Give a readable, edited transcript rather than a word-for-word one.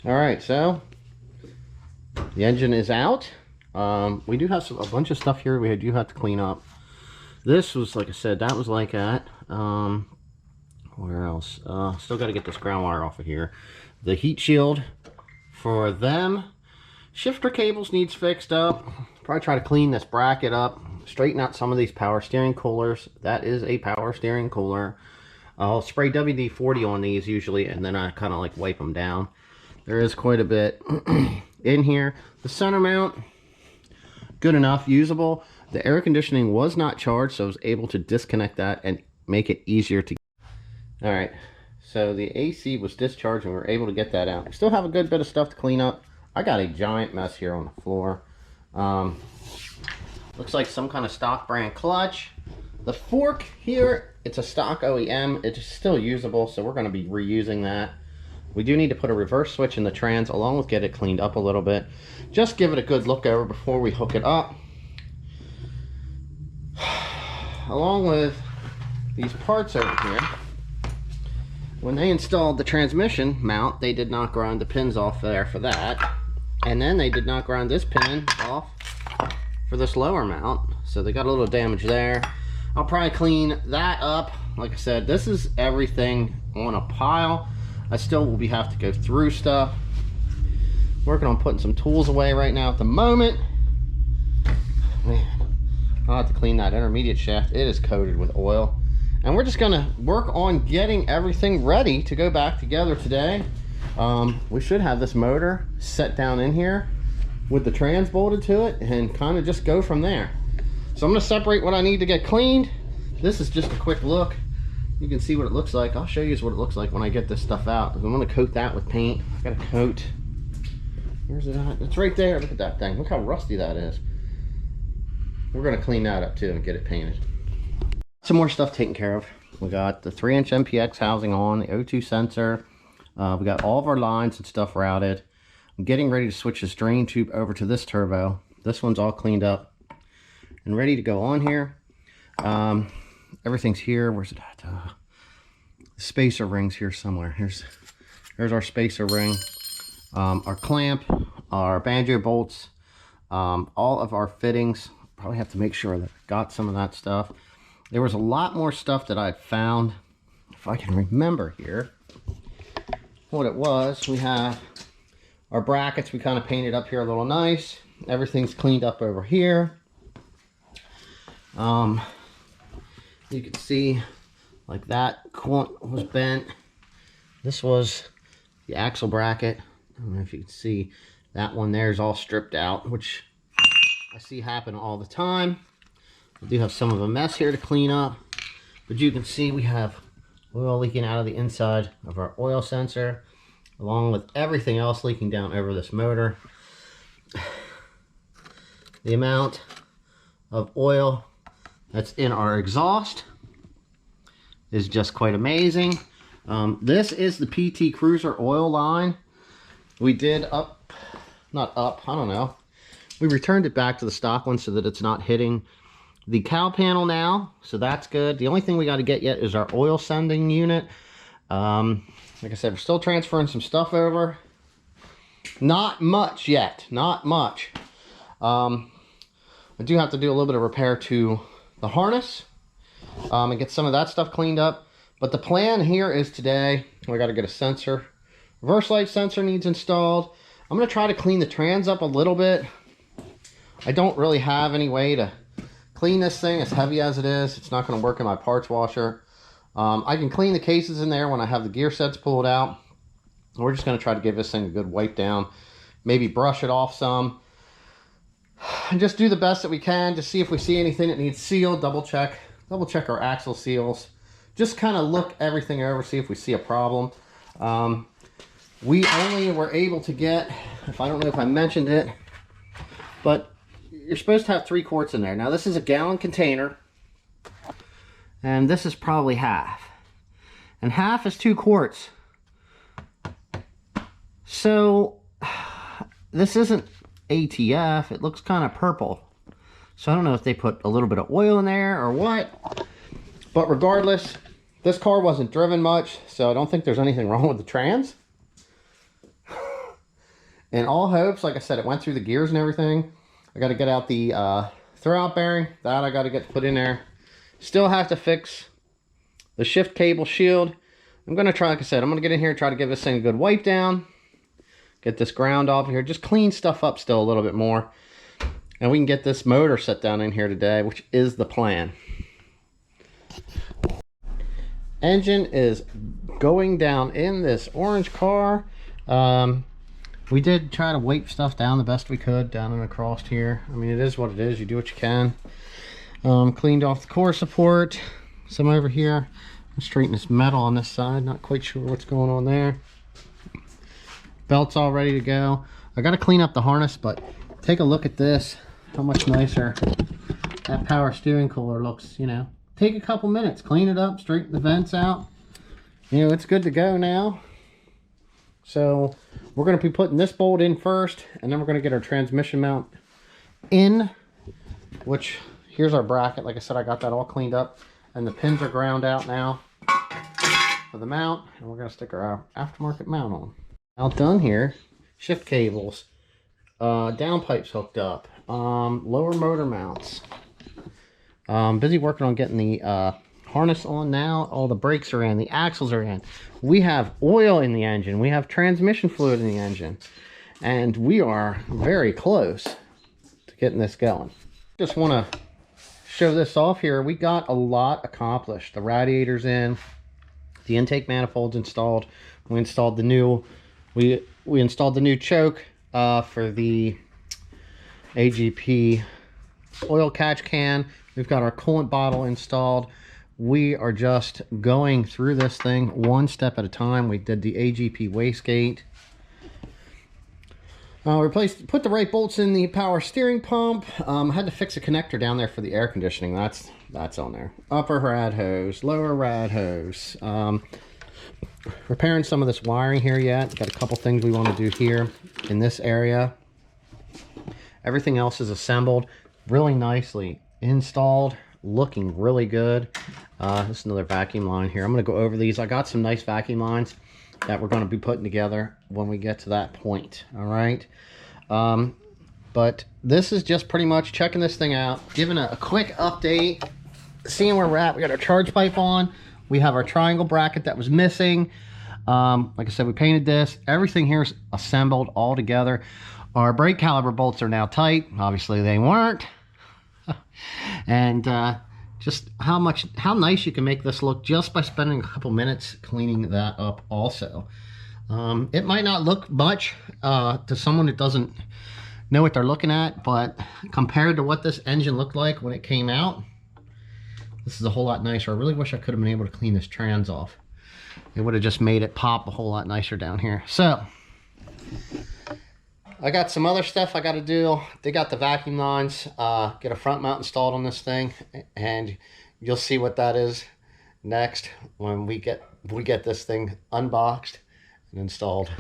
All right, so the engine is out. We do have a bunch of stuff here we do have to clean up. This was, like I said, that was like that. Where else? Still got to get this ground wire off of here. The heat shield for them. Shifter cables needs fixed up. Probably try to clean this bracket up. Straighten out some of these power steering coolers. That is a power steering cooler. I'll spray WD-40 on these usually, and then I kind of like wipe them down. There is quite a bit in here. The center mount, good enough, usable. The air conditioning was not charged, so I was able to disconnect that and make it easier to. All right, so the AC was discharged and we were able to get that out. We still have a good bit of stuff to clean up. I got a giant mess here on the floor. Looks like some kind of stock brand clutch. The fork here, it's a stock OEM. It's still usable, so we're going to be reusing that. We do need to put a reverse switch in the trans along with get it cleaned up a little bit. Just give it a good look over before we hook it up. Along with these parts over here, when they installed the transmission mount, they did not grind the pins off there for that. And then they did not grind this pin off for this lower mount. So they got a little damage there. I'll probably clean that up. Like I said, this is everything on a pile. I still will have to go through stuff. Working on putting some tools away right now at the moment. Man, I'll have to clean that intermediate shaft. It is coated with oil. And we're just gonna work on getting everything ready to go back together today. We should have this motor set down in here with the trans bolted to it and kind of just go from there. So I'm gonna separate what I need to get cleaned. This is just a quick look. You can see what it looks like. I'll show you what it looks like when I get this stuff out. I'm gonna coat that with paint. I got a coat. Where's it at? It's right there. Look at that thing. Look how rusty that is. We're gonna clean that up too and get it painted. Some more stuff taken care of. We got the 3-inch MPX housing on, the O2 sensor. We got all of our lines and stuff routed. I'm getting ready to switch this drain tube over to this turbo. This one's all cleaned up and ready to go on here. Everything's here. Where's it at? The spacer ring's here somewhere. Here's our spacer ring, our clamp, our banjo bolts, all of our fittings. Probably have to make sure that I got some of that stuff. There was a lot more stuff that I had found. If I can remember here what it was, we have our brackets. We kind of painted up here a little nice. Everything's cleaned up over here. You can see like that was bent. This was the axle bracket. I don't know if you can see that one there is all stripped out, which I see happen all the time. We do have some of a mess here to clean up, but you can see we have oil leaking out of the inside of our oil sensor, along with everything else leaking down over this motor. The amount of oil that's in our exhaust is just quite amazing. This is the PT Cruiser oil line. We did I don't know. We returned it back to the stock one so that it's not hitting the cowl panel now, so that's good. The only thing we got to get yet is our oil sending unit. Like I said, we're still transferring some stuff over. Not much yet, not much. I do have to do a little bit of repair to the harness and get some of that stuff cleaned up. But the plan here is today, we got to get a sensor. Reverse light sensor needs installed. I'm going to try to clean the trans up a little bit. I don't really have any way to clean this thing as heavy as it is. It's not going to work in my parts washer. I can clean the cases in there when I have the gear sets pulled out. We're just going to try to give this thing a good wipe down. Maybe brush it off some. And just do the best that we can to see if we see anything that needs sealed. Double check our axle seals. Just kind of look everything over, see if we see a problem. We only were able to get, I don't know if I mentioned it, but you're supposed to have 3 quarts in there. Now this is a gallon container, and this is probably half. And half is 2 quarts. So this isn't ATF, it looks kind of purple. So I don't know if they put a little bit of oil in there or what. But regardless, this car wasn't driven much, so I don't think there's anything wrong with the trans. in all hopes, like I said, it went through the gears and everything. I got to get out the throwout bearing. That I got to get put in there. Still have to fix the shift cable shield. I'm going to try, like I said, I'm going to get in here and try to give this thing a good wipe down. Get this ground off here. Just clean stuff up still a little bit more. And we can get this motor set down in here today, which is the plan. Engine is going down in this orange car. We did try to wipe stuff down the best we could down and across here. I mean, it is what it is. You do what you can. Cleaned off the core support. Some over here. Straighten this metal on this side. Not quite sure what's going on there. Belt's all ready to go. I got to clean up the harness, but take a look at this. How much nicer that power steering cooler looks, you know. Take a couple minutes, clean it up, straighten the vents out. You know, it's good to go now. So we're going to be putting this bolt in first, and then we're going to get our transmission mount in, which here's our bracket. Like I said, I got that all cleaned up, and the pins are ground out now for the mount, and we're going to stick our aftermarket mount on. Now done here, shift cables, downpipes hooked up, lower motor mounts. Busy working on getting the harness on now. All the brakes are in, the axles are in. We have oil in the engine. We have transmission fluid in the engine. And we are very close to getting this going. Just want to show this off here. We got a lot accomplished. The radiator's in. The intake manifold's installed. We installed the new installed the new choke for the AGP oil catch can. We've got our coolant bottle installed. We are just going through this thing one step at a time. We did the AGP wastegate. Put the right bolts in the power steering pump. Had to fix a connector down there for the air conditioning. That's on there. Upper rad hose, lower rad hose. Repairing some of this wiring here yet. Got a couple things we want to do here in this area. Everything else is assembled really nicely installed, looking really good. This is another vacuum line here. I'm going to go over these. I got some nice vacuum lines that we're going to be putting together when we get to that point. All right. But this is just pretty much checking this thing out, giving a quick update, seeing where we're at. We got our charge pipe on. We have our triangle bracket that was missing. Like I said, we painted this. Everything here is assembled all together. Our brake caliper bolts are now tight. Obviously they weren't. And just how nice you can make this look just by spending a couple minutes cleaning that up also. It might not look much to someone that doesn't know what they're looking at, but compared to what this engine looked like when it came out, this is a whole lot nicer. I really wish I could have been able to clean this trans off. It would have just made it pop a whole lot nicer down here. So I got some other stuff I got to do. Dig out the vacuum lines, get a front mount installed on this thing, and you'll see what that is next when we get this thing unboxed and installed.